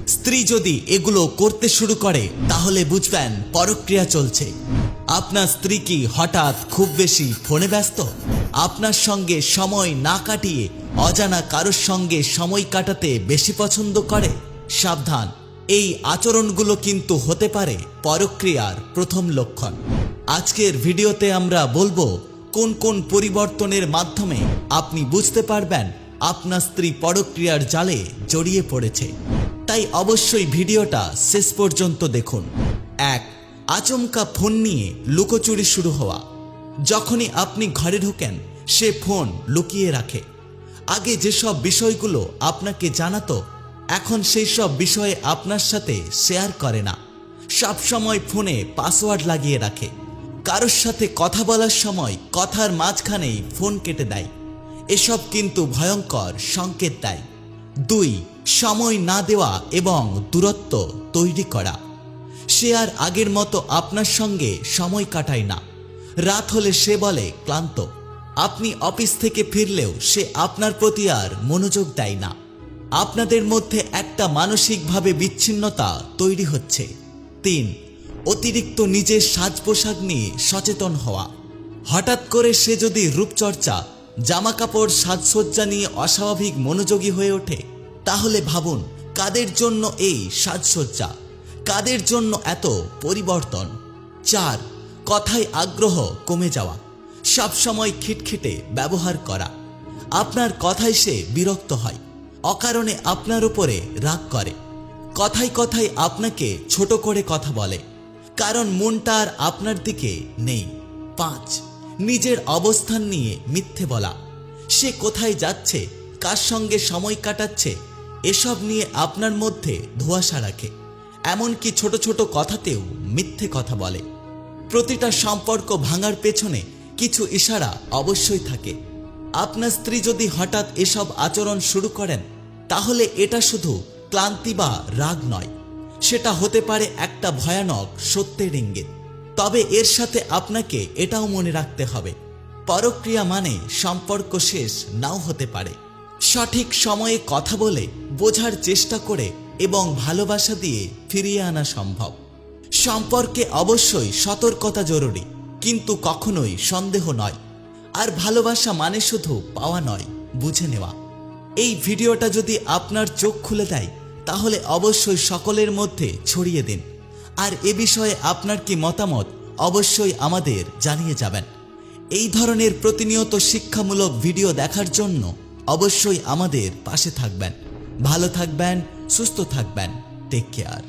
স্ত্রী যদি এগুলো করতে শুরু করে তাহলে বুঝবেন পরক্রিয়া চলছে। আপনার স্ত্রী কি হঠাৎ খুব বেশি ফোনে ব্যস্ত? আপনার সঙ্গে সময় না কাটিয়ে অজানা কারোর সঙ্গে সময় কাটাতে বেশি পছন্দ করে? সাবধান, এই আচরণগুলো কিন্তু হতে পারে পরক্রিয়ার প্রথম লক্ষণ। আজকের ভিডিওতে আমরা বলবো কোন কোন পরিবর্তনের মাধ্যমে আপনি বুঝতে পারবেন আপনার স্ত্রী পরক্রিয়ার জালে জড়িয়ে পড়েছে। তাই অবশ্যই ভিডিওটা শেষ পর্যন্ত দেখুন। 1. আচমকা ফোন নিয়ে লুকোচুরি শুরু হওয়া। যখনই আপনি ঘরে ঢোকেন সে ফোন লুকিয়ে রাখে। আগে যেসব বিষয়গুলো আপনাকে জানাতো এখন সেই সব বিষয়ে আপনার সাথে শেয়ার করে না। সব সময় ফোনে পাসওয়ার্ড লাগিয়ে রাখে। কারোর সাথে কথা বলার সময় কথার মাঝখানেই ফোন কেটে দেয়। এসব কিন্তু ভয়ঙ্কর সংকেত দেয়। 2. সময় না দেওয়া এবং দূরত্ব তৈরি করা। সে আর আগের মতো আপনার সঙ্গে সময় কাটায় না। রাত হলে সে বলে ক্লান্ত। আপনি অফিস থেকে ফিরলেও সে আপনার প্রতি আর মনোযোগ দেয় না। আপনাদের মধ্যে একটা মানসিকভাবে বিচ্ছিন্নতা তৈরি হচ্ছে। 3. অতিরিক্ত নিজের সাজ পোশাক নিয়ে সচেতন হওয়া। হঠাৎ করে সে যদি রূপচর্চা, জামাকাপড়, সাজসজ্জা নিয়ে অস্বাভাবিক মনোযোগী হয়ে ওঠে তাহলে ভাবুন কাদের জন্য এই সাজসজ্জা, কাদের জন্য এত পরিবর্তন। 4. কথায় আগ্রহ কমে যাওয়া। সবসময় খিটখিটে ব্যবহার করা। আপনার কথায় সে বিরক্ত হয়, অকারণে আপনার উপরে রাগ করে। কথায় কথায় আপনাকে ছোট করে কথা বলে, কারণ মনটা আর আপনার দিকে নেই। 5. নিজের অবস্থান নিয়ে মিথ্যে বলা। সে কোথায় যাচ্ছে, কার সঙ্গে সময় কাটাচ্ছে এসব নিয়ে আপনার মধ্যে ধোঁয়াশা রাখে। এমনকি ছোট ছোট কথাতেও মিথ্যে কথা বলে। প্রতিটা সম্পর্ক ভাঙার পেছনে কিছু ইশারা অবশ্যই থাকে। আপনার স্ত্রী যদি হঠাৎ এসব আচরণ শুরু করেন তাহলে এটা শুধু ক্লান্তি বা রাগ নয়, সেটা হতে পারে একটা ভয়ানক সত্যের ইঙ্গিত। তবে এর সাথে আপনাকে এটাও মনে রাখতে হবে পরক্রিয়া মানে সম্পর্ক শেষ নাও হতে পারে। সঠিক সময়ে কথা বলে বোঝার চেষ্টা করে এবং ভালোবাসা দিয়ে ফিরিয়ে আনা সম্ভব। সম্পর্কে অবশ্যই সতর্কতা জরুরি, কিন্তু কখনোই সন্দেহ নয়। আর ভালোবাসা মানে শুধু পাওয়া নয়, বুঝে নেওয়া। এই ভিডিওটা যদি আপনার চোখ খুলে দেয় তাহলে অবশ্যই সকলের মধ্যে ছড়িয়ে দিন। আর এ বিষয়ে আপনার কি মতামত অবশ্যই আমাদের জানিয়ে যাবেন। এই ধরনের প্রতিনিয়ত শিক্ষামূলক ভিডিও দেখার জন্য অবশ্যই আমাদের পাশে থাকবেন। ভালো থাকবেন, সুস্থ থাকবেন। Take care.